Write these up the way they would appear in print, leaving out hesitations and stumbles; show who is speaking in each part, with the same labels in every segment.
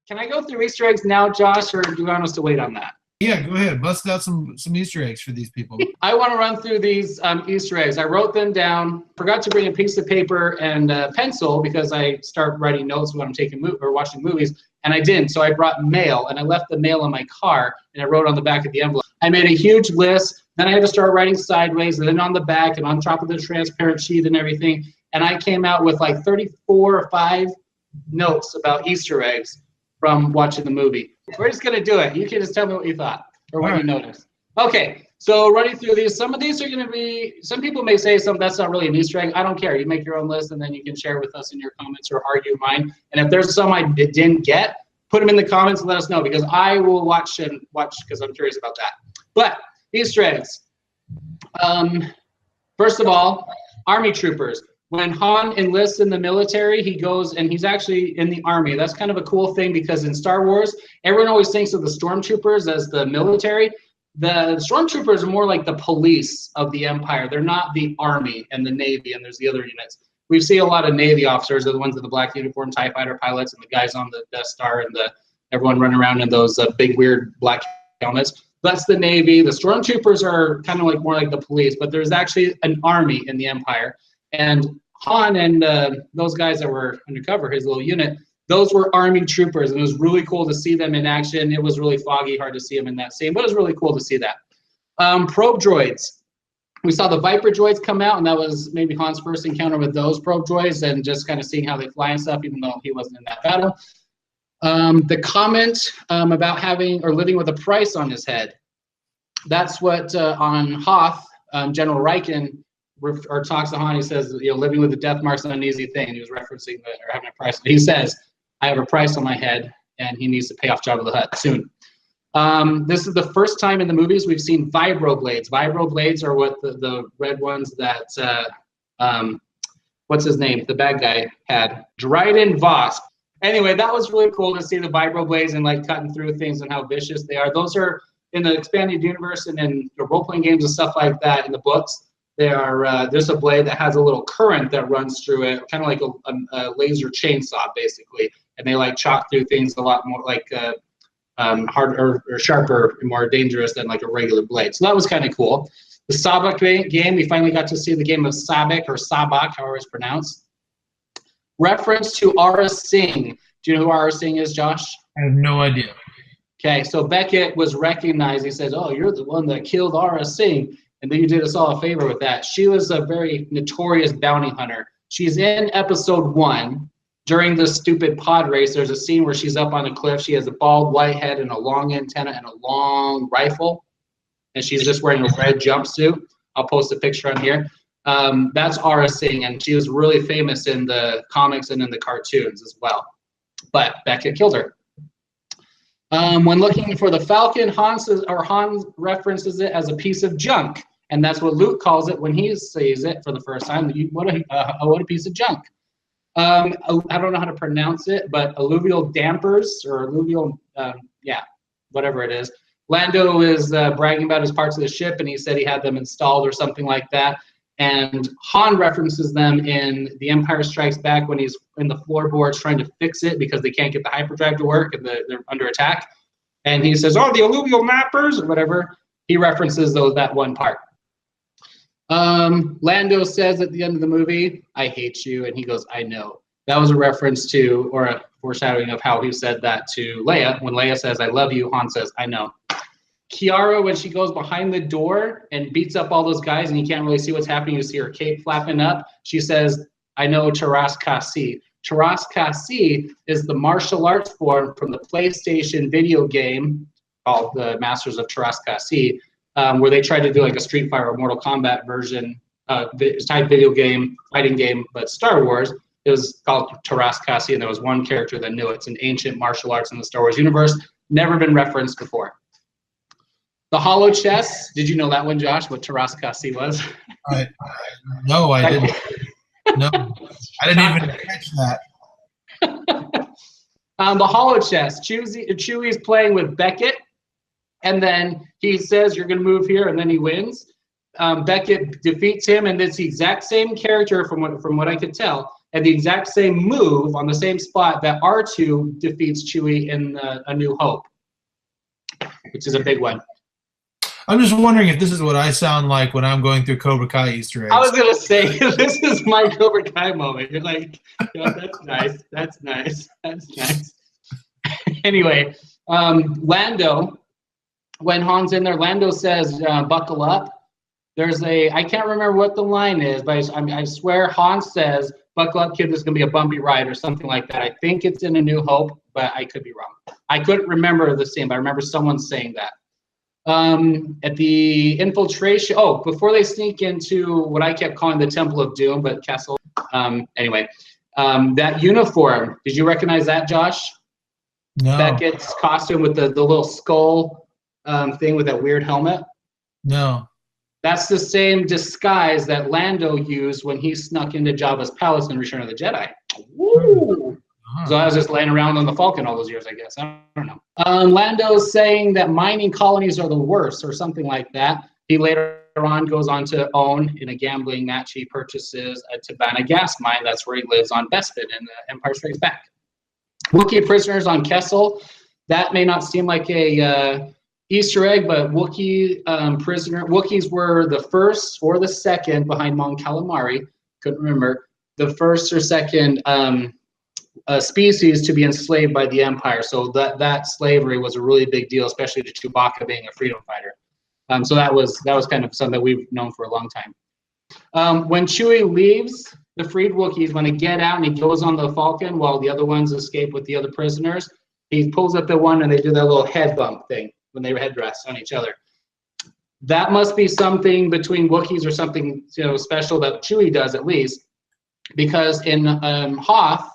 Speaker 1: can I go through Easter eggs now, Josh, or do you want us to wait on that?
Speaker 2: Yeah, go ahead. Bust out some Easter eggs for these people.
Speaker 1: I want to run through these Easter eggs. I wrote them down. Forgot to bring a piece of paper and a pencil because I start writing notes when I'm watching movies, and I didn't. So I brought mail, and I left the mail in my car, and I wrote on the back of the envelope. I made a huge list. Then I had to start writing sideways, and then on the back, and on top of the transparent sheet and everything. And I came out with like 34 or 5 notes about Easter eggs from watching the movie. We're just going to do it. You can just tell me what you thought or what you noticed. Okay, so running through these, some of these are going to be, some people may say that's not really an Easter egg. I don't care. You make your own list, and then you can share with us in your comments or argue mine. And if there's some I didn't get, put them in the comments and let us know, because I will watch because I'm curious about that. But Easter eggs. First of all, Army troopers. When Han enlists in the military, he goes and he's actually in the Army. That's kind of a cool thing, because in Star Wars, everyone always thinks of the stormtroopers as the military. The stormtroopers are more like the police of the Empire. They're not the Army and the Navy, and there's the other units. We see a lot of Navy officers. They're the ones in the black uniform, TIE fighter pilots, and the guys on the Death Star, and everyone running around in those big, weird black helmets. That's the Navy. The stormtroopers are kind of like more like the police, but there's actually an army in the Empire. And Han and those guys that were undercover, his little unit, those were Army troopers, and it was really cool to see them in action. It was really foggy, hard to see them in that scene, but it was really cool to see that. Probe droids. We saw the Viper droids come out, and that was maybe Han's first encounter with those probe droids, and just kind of seeing how they fly and stuff, even though he wasn't in that battle. The comment about having or living with a price on his head. That's what on Hoth, General Riken talks to Han. He says, living with the death marks is an uneasy thing. And he was referencing or having a price. He says, I have a price on my head, and he needs to pay off Jabba the Hutt soon. This is the first time in the movies we've seen vibro blades. Vibro blades are what the red ones that, what's his name? The bad guy had. Dryden Voss. Anyway, that was really cool to see the vibro blades and like cutting through things and how vicious they are. Those are in the expanded universe and in the role-playing games and stuff like that in the books. They are there's a blade that has a little current that runs through it, kind of like a laser chainsaw, basically. And they like chop through things a lot more like harder or sharper and more dangerous than like a regular blade. So that was kind of cool. The Sabak game, we finally got to see the game of Sabak or Sabak, however it's pronounced. Reference to Aura Singh. Do you know who Aura Singh is, Josh?
Speaker 2: I have no idea.
Speaker 1: Okay, so Beckett was recognized. He says, oh, you're the one that killed Aura Singh. And then you did us all a favor with that. She was a very notorious bounty hunter. She's in episode 1. During the stupid pod race, there's a scene where she's up on a cliff. She has a bald white head and a long antenna and a long rifle. And she's just wearing a red jumpsuit. I'll post a picture on here. That's Aura Singh, and she was really famous in the comics and in the cartoons as well. But Beckett killed her. When looking for the Falcon, Han references it as a piece of junk, and that's what Luke calls it when he sees it for the first time. What a piece of junk. I don't know how to pronounce it, but alluvial dampers or alluvial, whatever it is. Lando is bragging about his parts of the ship, and he said he had them installed or something like that. And Han references them in The Empire Strikes Back when he's in the floorboards trying to fix it because they can't get the hyperdrive to work and they're under attack. And he says, oh, the alluvial mappers or whatever. He references that one part. Lando says at the end of the movie, I hate you. And he goes, I know. That was a reference to, or a foreshadowing of how he said that to Leia. When Leia says, I love you, Han says, I know. Kiara, when she goes behind the door and beats up all those guys and you can't really see what's happening, you see her cape flapping up, she says, I know Taras Kasi. Taras Kasi is the martial arts form from the PlayStation video game called the Masters of Taras Kasi, where they tried to do like a Street Fighter or Mortal Kombat version, type video game, fighting game, but Star Wars. It was called Taras Kasi, and there was one character that knew it. It's an ancient martial arts in the Star Wars universe, never been referenced before. The hollow chest. Did you know that one, Josh? What Taras Kasi was?
Speaker 2: No, I didn't. No, I didn't even catch that.
Speaker 1: The hollow chest. Chewie's playing with Beckett, and then he says, "You're going to move here," and then he wins. Beckett defeats him, and it's the exact same character from what I could tell and the exact same move on the same spot that R2 defeats Chewie in A New Hope, which is a big one.
Speaker 2: I'm just wondering if this is what I sound like when I'm going through Cobra Kai Easter eggs.
Speaker 1: I was going to say, this is my Cobra Kai moment. You're like, that's nice. That's nice. That's nice. Anyway, Lando, when Han's in there, Lando says, buckle up. There's I can't remember what the line is, but I swear Han says, buckle up, kid, this is going to be a bumpy ride or something like that. I think it's in A New Hope, but I could be wrong. I couldn't remember the scene, but I remember someone saying that. At the infiltration, before they sneak into what I kept calling the Temple of Doom, but Castle, anyway, that uniform, did you recognize that, Josh?
Speaker 2: No.
Speaker 1: Beckett's costume with the little skull thing with that weird helmet?
Speaker 2: No.
Speaker 1: That's the same disguise that Lando used when he snuck into Jabba's palace in Return of the Jedi. Woo! So I was just laying around on the Falcon all those years, I guess. I don't know. Lando's saying that mining colonies are the worst or something like that. He later on goes on to own, in a gambling match, he purchases a Tabana gas mine. That's where he lives on Bespin in The Empire Strikes Back. Wookiee prisoners on Kessel. That may not seem like a Easter egg, but Wookiees were the first or the second behind Mon Calamari. Couldn't remember. The first or second species to be enslaved by the Empire. So that slavery was a really big deal, especially to Chewbacca being a freedom fighter. So that was kind of something that we've known for a long time. When Chewie leaves the freed Wookiees, when they get out and he goes on the Falcon while the other ones escape with the other prisoners, he pulls up the one and they do that little head bump thing when they headrest on each other. That must be something between Wookiees or something special that Chewie does at least. Because in Hoth,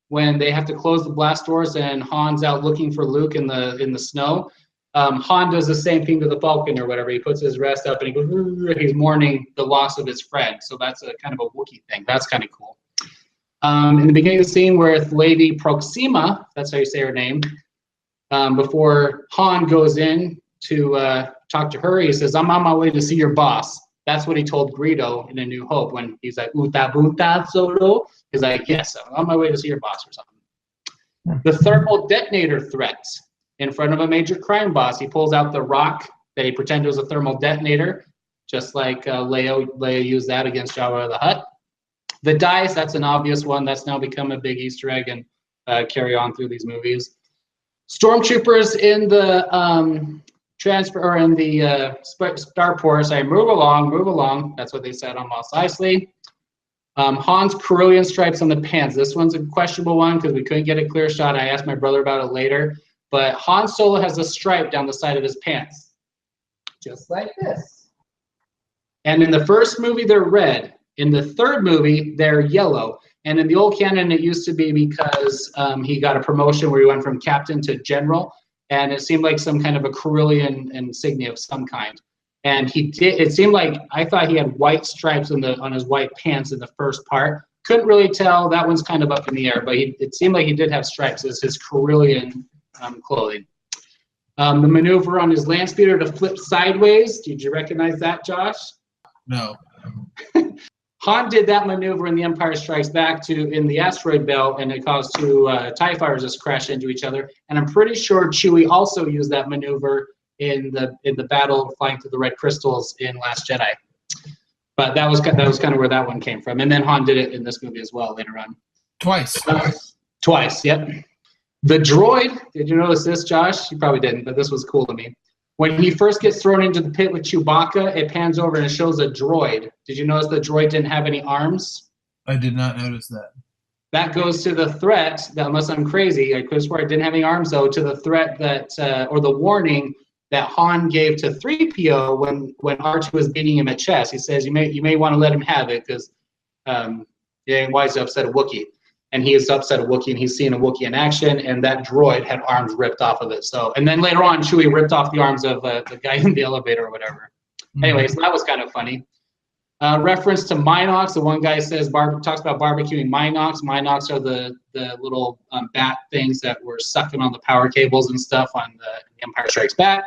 Speaker 1: when they have to close the blast doors and Han's out looking for Luke in the snow, Han does the same thing to the Falcon or whatever. He puts his rest up and he goes, he's mourning the loss of his friend. So that's a kind of a Wookiee thing. That's kind of cool. In the beginning of the scene with Lady Proxima, that's how you say her name, before Han goes in to talk to her, he says, I'm on my way to see your boss. That's what he told Greedo in A New Hope when he's like, Uta Bunta Solo. He's like, yes, I'm on my way to see your boss or something. The thermal detonator threat. In front of a major crime boss, he pulls out the rock that he pretended was a thermal detonator, just like Leia used that against Jabba the Hutt. The dice, that's an obvious one. That's now become a big Easter egg and carry on through these movies. Stormtroopers in the transfer in the starport say, move along. That's what they said on Mos Eisley. Han's Carillion stripes on the pants. This one's a questionable one because we couldn't get a clear shot. I asked my brother about it later. But Han Solo has a stripe down the side of his pants. Just like this. And in the first movie, they're red. In the third movie, they're yellow. And in the old canon, it used to be because he got a promotion where he went from captain to general. And it seemed like some kind of a Carillion insignia of some kind. And he did. It seemed like I thought he had white stripes on his white pants in the first part. Couldn't really tell. That one's kind of up in the air. But it seemed like he did have stripes as his Carillion clothing. The maneuver on his land speeder to flip sideways. Did you recognize that, Josh?
Speaker 2: No.
Speaker 1: Han did that maneuver in The Empire Strikes Back in the asteroid belt, and it caused two TIE fighters to crash into each other. And I'm pretty sure Chewie also used that maneuver in the battle flying through the red crystals in Last Jedi. But that was kind of where that one came from. And then Han did it in this movie as well later on. Twice, yep. The droid, did you notice this, Josh? You probably didn't, but this was cool to me. When he first gets thrown into the pit with Chewbacca, it pans over and it shows a droid. Did you notice the droid didn't have any arms?
Speaker 2: I did not notice that.
Speaker 1: That goes to the threat, that unless I'm crazy, I could swear it didn't have any arms though, to the threat that, or the warning that Han gave to 3PO when R2 was beating him at chess. He says, you may want to let him have it because why is he upset at Wookiee? And he is upset at Wookiee, and he's seeing a Wookiee in action, and that droid had arms ripped off of it. So, and then later on, Chewie ripped off the arms of the guy in the elevator or whatever. Mm-hmm. Anyway, so that was kind of funny. Reference to Minox. The one guy says talks about barbecuing Minox. Minox are the little bat things that were sucking on the power cables and stuff on the Empire Strikes Back.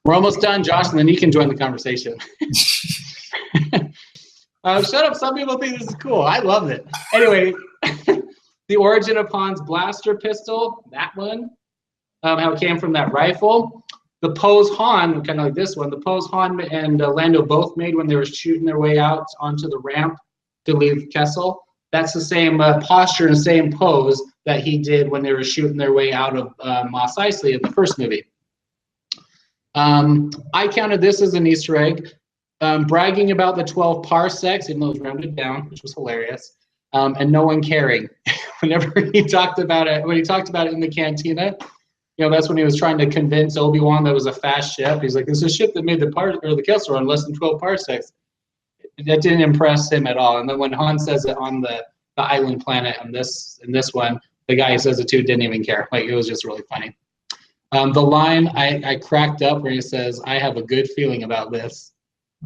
Speaker 1: We're almost done, Josh, and then you can join the conversation. Shut up. Some people think this is cool. I love it. Anyway, the origin of Han's blaster pistol, that one, how it came from that rifle. The pose Han, kind of like this one, the pose Han and Lando both made when they were shooting their way out onto the ramp to leave Kessel. That's the same posture and same pose that he did when they were shooting their way out of Mos Eisley in the first movie. I counted this as an Easter egg. Bragging about the 12 parsecs, even though it was rounded down, which was hilarious, and no one caring. Whenever he talked about it, when he talked about it in the cantina, that's when he was trying to convince Obi-Wan that it was a fast ship. He's like, "It's a ship that made the Kessel run less than 12 parsecs." That didn't impress him at all. And then when Han says it on the island planet in this one, the guy who says it too didn't even care. Like, it was just really funny. The line I cracked up where he says, "I have a good feeling about this."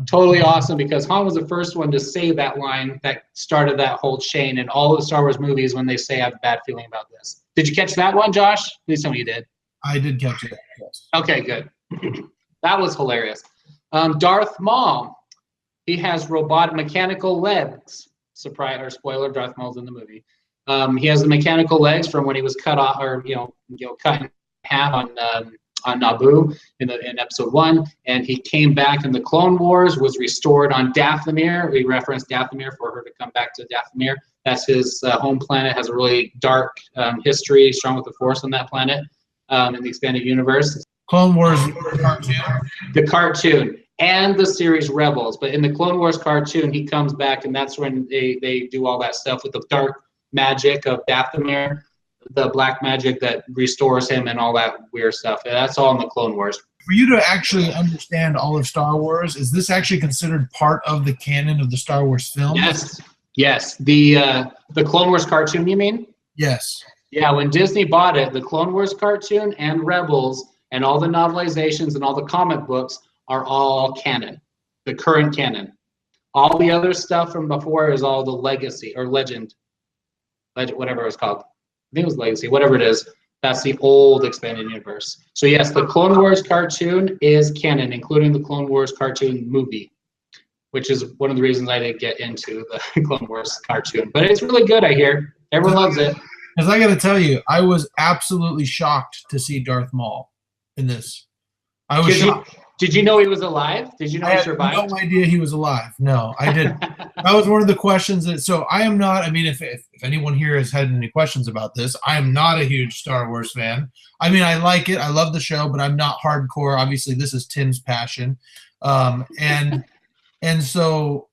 Speaker 1: Totally awesome, because Han was the first one to say that line that started that whole chain in all of the Star Wars movies when they say, "I have a bad feeling about this." Did you catch that one, Josh? At least some of you did.
Speaker 2: I did catch it, yes.
Speaker 1: Okay, good. That was hilarious. Darth Maul, he has robotic mechanical legs. Surprise or spoiler, Darth Maul's in the movie. He has the mechanical legs from when he was cut off, or cut in half on Naboo in episode 1, and he came back in the Clone Wars, was restored on Dathomir. We referenced Dathomir for her to come back to Dathomir. That's his home planet, has a really dark history, strong with the Force on that planet in the expanded universe.
Speaker 2: Clone Wars cartoon?
Speaker 1: The cartoon and the series Rebels. But in the Clone Wars cartoon, he comes back, and that's when they do all that stuff with the dark magic of Dathomir, the black magic that restores him and all that weird stuff. That's all in the Clone Wars.
Speaker 2: For you to actually understand all of Star Wars, is this actually considered part of the canon of the Star Wars film?
Speaker 1: Yes. The Clone Wars cartoon, you mean?
Speaker 2: Yes.
Speaker 1: Yeah, when Disney bought it, the Clone Wars cartoon and Rebels and all the novelizations and all the comic books are all canon, the current canon. All the other stuff from before is all the legacy or legend, whatever it was called. I think it was Legacy, whatever it is. That's the old expanded universe. So yes, the Clone Wars cartoon is canon, including the Clone Wars cartoon movie, which is one of the reasons I didn't get into the Clone Wars cartoon. But it's really good, I hear. Everyone loves it.
Speaker 2: Because I got to tell you, I was absolutely shocked to see Darth Maul in this. I was shocked.
Speaker 1: Did you know he was alive? Did you know he survived?
Speaker 2: I had no idea he was alive. No, I didn't. That was one of the questions. So I am not, I mean, if anyone here has had any questions about this, I am not a huge Star Wars fan. I mean, I like it. I love the show, but I'm not hardcore. Obviously, this is Tim's passion. And so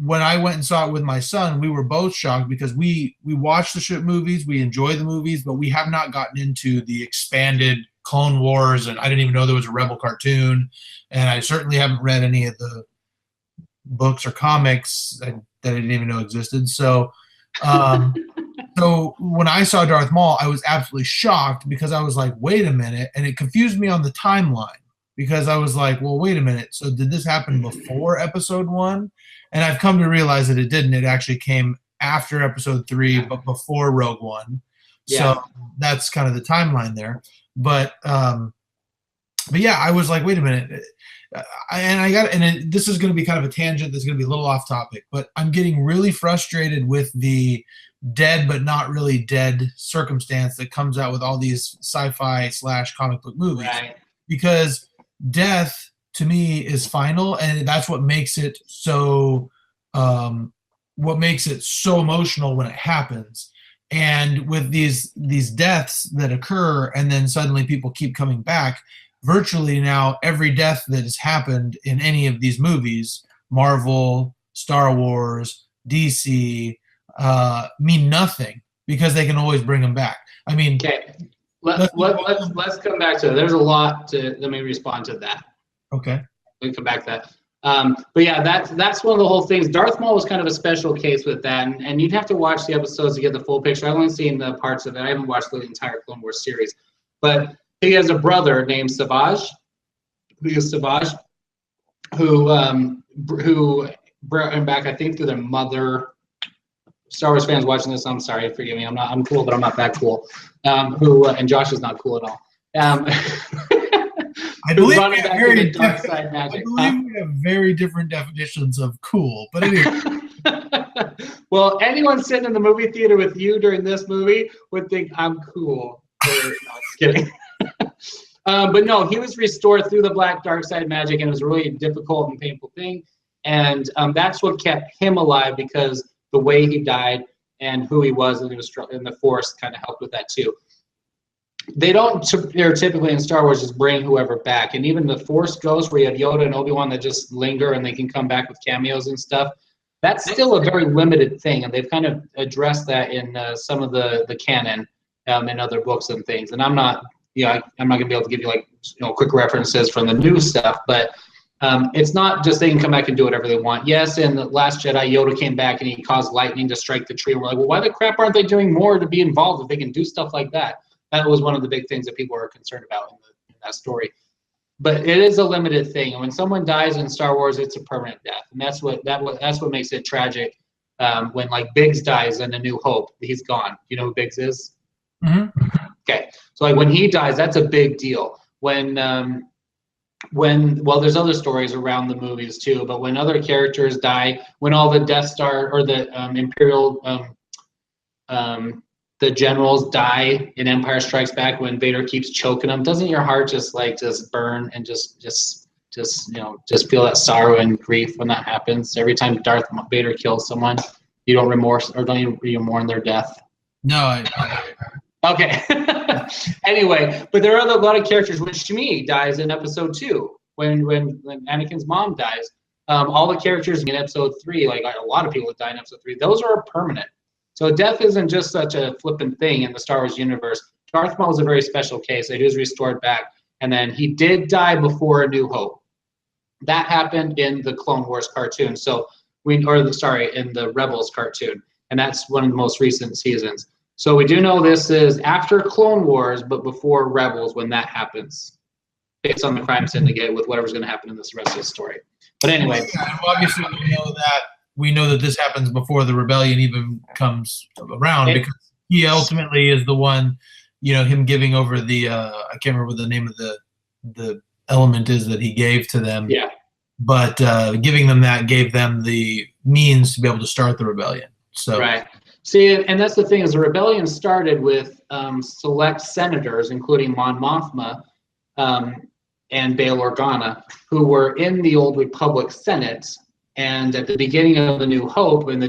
Speaker 2: when I went and saw it with my son, we were both shocked because we watched the ship movies, we enjoy the movies, but we have not gotten into the expanded Clone Wars, and I didn't even know there was a Rebel cartoon, and I certainly haven't read any of the books or comics that I didn't even know existed. So so when I saw Darth Maul, I was absolutely shocked because I was like, wait a minute, and it confused me on the timeline because I was like, well, wait a minute, so did this happen before episode 1? And I've come to realize that it didn't. It actually came after episode 3, but before Rogue One. Yeah. So that's kind of the timeline there. But yeah, I was like, wait a minute. This is going to be kind of a tangent. This is going to be a little off topic, but I'm getting really frustrated with the dead but not really dead circumstance that comes out with all these sci-fi / comic book movies. Right. Because death to me is final, and that's what makes it so emotional when it happens. And with these deaths that occur and then suddenly people keep coming back, virtually now every death that has happened in any of these movies, Marvel, Star Wars, DC, mean nothing because they can always bring them back. I mean,
Speaker 1: okay. Let's come back to it. There's a lot to. Let me respond to that.
Speaker 2: Okay.
Speaker 1: We can come back to that. But yeah, that's one of the whole things. Darth Maul was kind of a special case with that, and you'd have to watch the episodes to get the full picture. I've only seen the parts of it. I haven't watched the entire Clone Wars series. But he has a brother named Savage. Who brought him back, I think, through their mother. Star Wars fans watching this, I'm sorry, forgive me. I'm cool, but I'm not that cool. And Josh is not cool at all.
Speaker 2: I believe we
Speaker 1: running
Speaker 2: have
Speaker 1: back
Speaker 2: very
Speaker 1: into dark
Speaker 2: different,
Speaker 1: side magic.
Speaker 2: I believe we have very different definitions of cool. But anyway.
Speaker 1: Well, anyone sitting in the movie theater with you during this movie would think I'm cool. No, just kidding. But no, he was restored through the black dark side magic, and it was a really difficult and painful thing. And that's what kept him alive, because the way he died and who he was, and he was in the Force kind of helped with that too. They don't typically in Star Wars just bring whoever back, and even the Force Ghosts, where you have Yoda and Obi-Wan that just linger and they can come back with cameos and stuff. That's still a very limited thing, and they've kind of addressed that in some of the canon in other books and things. And I'm not gonna be able to give you like quick references from the new stuff, but it's not just they can come back and do whatever they want. Yes, in the Last Jedi, Yoda came back and he caused lightning to strike the tree. And we're like, well, why the crap aren't they doing more to be involved if they can do stuff like that? That was one of the big things that people were concerned about in that story. But it is a limited thing, and when someone dies in Star Wars, it's a permanent death, and that's what makes it tragic. When like Biggs dies in A New Hope, he's gone. You know who Biggs is?
Speaker 2: Mm-hmm.
Speaker 1: Okay, so like when he dies, that's a big deal. When there's other stories around the movies too, but when other characters die, when all the Death Star or the Imperial the generals die in Empire Strikes Back, when Vader keeps choking them, doesn't your heart just burn and just feel that sorrow and grief when that happens? Every time Darth Vader kills someone, you don't remorse or don't you mourn their death?
Speaker 2: No.
Speaker 1: Okay. Anyway, but there are a lot of characters. When Shmi dies in Episode 2, when Anakin's mom dies, all the characters in Episode 3, like a lot of people that die in Episode 3, those are permanent. So death isn't just such a flippant thing in the Star Wars universe. Darth Maul is a very special case. He was restored back, and then he did die before A New Hope. That happened in the Clone Wars cartoon. In the Rebels cartoon, and that's one of the most recent seasons. So we do know this is after Clone Wars, but before Rebels when that happens, based on the crime syndicate with whatever's going to happen in this rest of the story. But anyway,
Speaker 2: obviously we know that this happens before the rebellion even comes around, because he ultimately is the one, him giving over the I can't remember what the name of the element is that he gave to them.
Speaker 1: Yeah.
Speaker 2: But giving them that gave them the means to be able to start the rebellion. So
Speaker 1: right. See, and that's the thing, is the rebellion started with select senators, including Mon Mothma and Bail Organa, who were in the Old Republic Senate. And at the beginning of A New Hope, when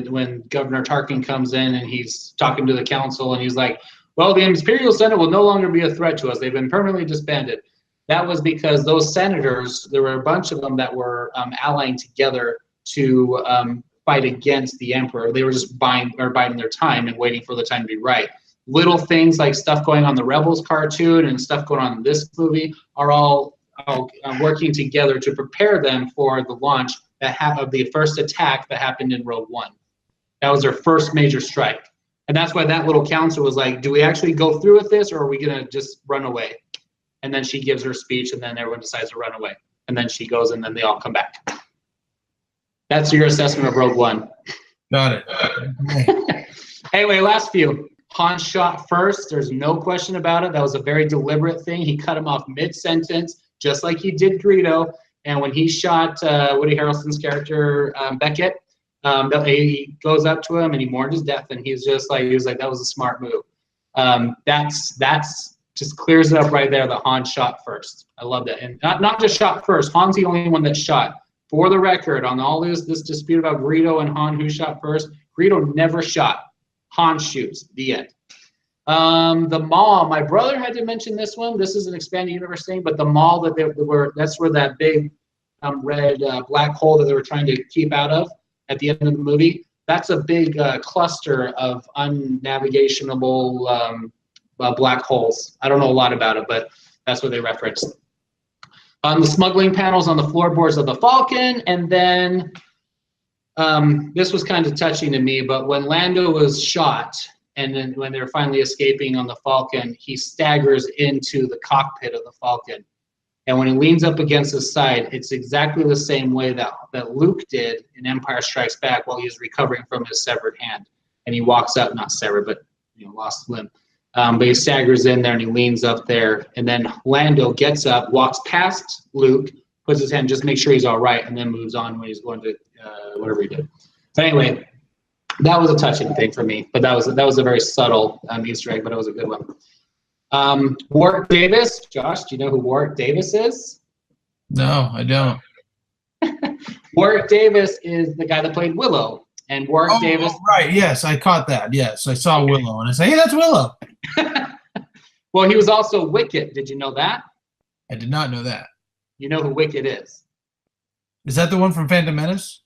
Speaker 1: Governor Tarkin comes in and he's talking to the council and he's like, well, the Imperial Senate will no longer be a threat to us. They've been permanently disbanded. That was because those senators, there were a bunch of them that were allying together to fight against the Emperor. They were just biding their time and waiting for the time to be right. Little things like stuff going on in the Rebels cartoon and stuff going on in this movie are all working together to prepare them for the launch of the first attack that happened in Rogue One. That was their first major strike. And that's why that little council was like, do we actually go through with this, or are we going to just run away? And then she gives her speech, and then everyone decides to run away. And then she goes, and then they all come back. That's your assessment of Rogue One.
Speaker 2: Got it.
Speaker 1: Anyway, last few. Han shot first. There's no question about it. That was a very deliberate thing. He cut him off mid-sentence, just like he did Greedo. And when he shot Woody Harrelson's character, Beckett, he goes up to him and he mourned his death. And he was like, that was a smart move. That's just clears it up right there that Han shot first. I love that. And not just shot first. Han's the only one that shot. For the record, on all this dispute about Greedo and Han, who shot first, Greedo never shot. Han shoots. The end. The Maul, my brother had to mention this one. This is an expanded universe thing, but the Maul that's where that big red black hole that they were trying to keep out of at the end of the movie, that's a big cluster of unnavigationable black holes. I don't know a lot about it, but that's what they referenced. On the smuggling panels on the floorboards of the Falcon, and then this was kind of touching to me, but when Lando was shot, and then when they're finally escaping on the Falcon, he staggers into the cockpit of the Falcon. And when he leans up against his side, it's exactly the same way that Luke did in Empire Strikes Back while he was recovering from his severed hand. And he walks up, not severed, but lost limb. But he staggers in there and he leans up there, and then Lando gets up, walks past Luke, puts his hand, just make sure he's all right, and then moves on when he's going to whatever he did. But anyway, that was a touching thing for me. But that was a very subtle Easter egg, but it was a good one. Warwick Davis, Josh, do you know who Warwick Davis is?
Speaker 2: No, I don't.
Speaker 1: Warwick Davis is the guy that played Willow, and Warwick Davis.
Speaker 2: Oh, right, yes, I caught that. Yes, I saw Willow, and I said, "Hey, that's Willow."
Speaker 1: Well, he was also Wicket. Did you know that?
Speaker 2: I did not know that.
Speaker 1: You know who Wicket is?
Speaker 2: Is that the one from Phantom Menace?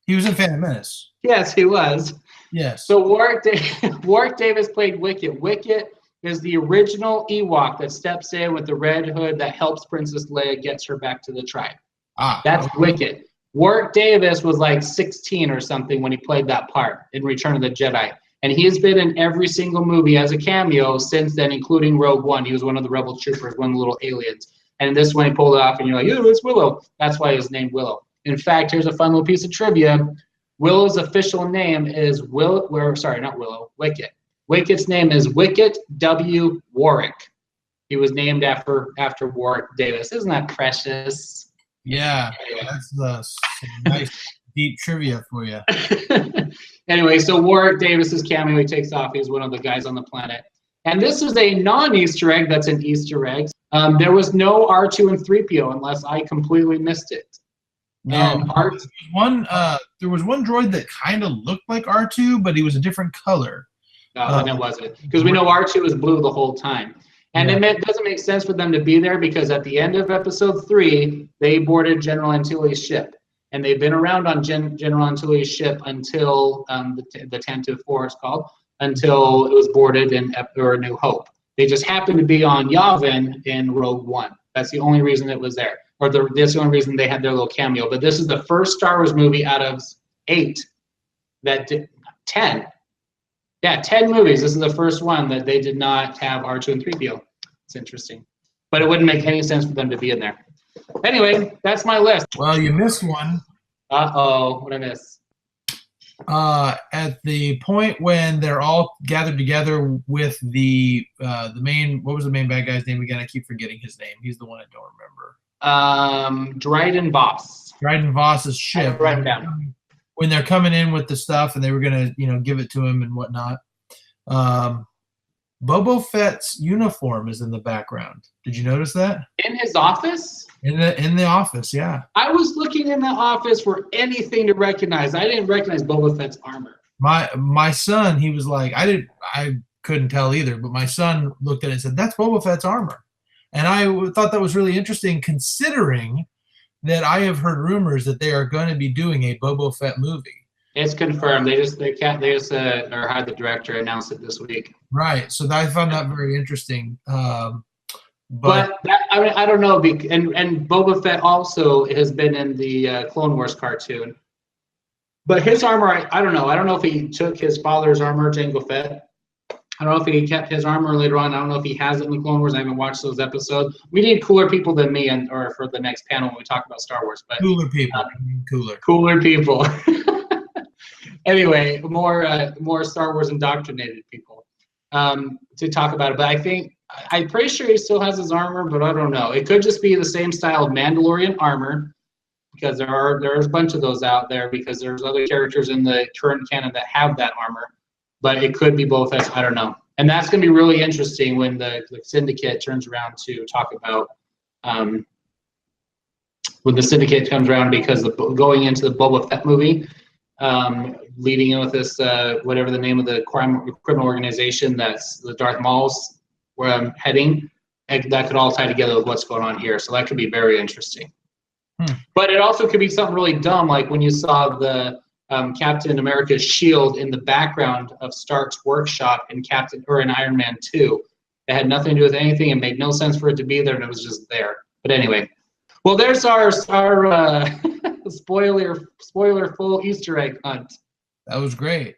Speaker 2: He was in Phantom Menace.
Speaker 1: Yes, he was.
Speaker 2: Yes.
Speaker 1: So Warwick Davis played Wicket. Wicket is the original Ewok that steps in with the red hood that helps Princess Leia, gets her back to the tribe. That's Wicket. Warwick Davis was like 16 or something when he played that part in Return of the Jedi. And he has been in every single movie as a cameo since then, including Rogue One. He was one of the Rebel Troopers, one of the little aliens. And this one, he pulled it off, and you're like, "Oh, it's Willow." That's why he's named Willow. In fact, here's a fun little piece of trivia. Willow's official name is Wicket. Wicket's name is Wicket W. Warwick. He was named after Warwick Davis. Isn't that precious?
Speaker 2: Yeah, that's some nice deep trivia for you.
Speaker 1: Anyway, so Warwick Davis's cameo, he takes off. He's one of the guys on the planet. And this is a non-Easter egg that's an Easter egg. There was no R2 and 3PO unless I completely missed it.
Speaker 2: No, there was one droid that kind of looked like R2, but he was a different color.
Speaker 1: No, then it wasn't. Because we know R2 is blue the whole time. And it doesn't make sense for them to be there because at the end of episode 3, they boarded General Antilles' ship. And they've been around on General Antilles' ship until the Tantive 4 is called, until it was boarded in A New Hope. They just happened to be on Yavin in Rogue One. That's the only reason it was there. That's the only reason they had their little cameo. But this is the first Star Wars movie out of 8 that did 10. Yeah, 10 movies. This is the first one that they did not have R2 and 3PO. It's interesting. But it wouldn't make any sense for them to be in there. Anyway, that's my list.
Speaker 2: Well, you missed one.
Speaker 1: Uh-oh, what did I miss?
Speaker 2: At the point when they're all gathered together with the main, what was the main bad guy's name again? I keep forgetting his name. He's the one I don't remember.
Speaker 1: Dryden Voss.
Speaker 2: Dryden Voss's ship.
Speaker 1: Write it down.
Speaker 2: When they're coming in with the stuff and they were gonna, give it to him and whatnot. Boba Fett's uniform is in the background. Did you notice that? In his office? In the office, yeah. I was looking in the office for anything to recognize. I didn't recognize Boba Fett's armor. My son, he was like, I couldn't tell either, but my son looked at it and said, "That's Boba Fett's armor." And I thought that was really interesting, considering that I have heard rumors that they are going to be doing a Boba Fett movie. It's confirmed. They just hired the director, announced it this week. Right. So I found that very interesting. But I don't know. And Boba Fett also has been in the Clone Wars cartoon. But his armor, I don't know. I don't know if he took his father's armor, Jango Fett. I don't know if he kept his armor later on. I don't know if he has it in the Clone Wars. I haven't watched those episodes. We need cooler people than me, or for the next panel when we talk about Star Wars. But cooler people. Cooler people. Anyway, more Star Wars indoctrinated people to talk about it. But I'm pretty sure he still has his armor, but I don't know. It could just be the same style of Mandalorian armor, because there's a bunch of those out there, because there's other characters in the current canon that have that armor. But it could be both. I don't know. And that's going to be really interesting when the Syndicate turns around to talk about when the Syndicate comes around, because going into the Boba Fett movie, leading in with this, whatever the name of the criminal organization that's the Darth Maul's heading, that could all tie together with what's going on here. So that could be very interesting. But it also could be something really dumb, like when you saw the Captain America's shield in the background of Stark's workshop in Iron Man 2. It had nothing to do with anything. It made no sense for it to be there, and it was just there. But anyway, well, there's our spoiler full Easter egg hunt. That was great.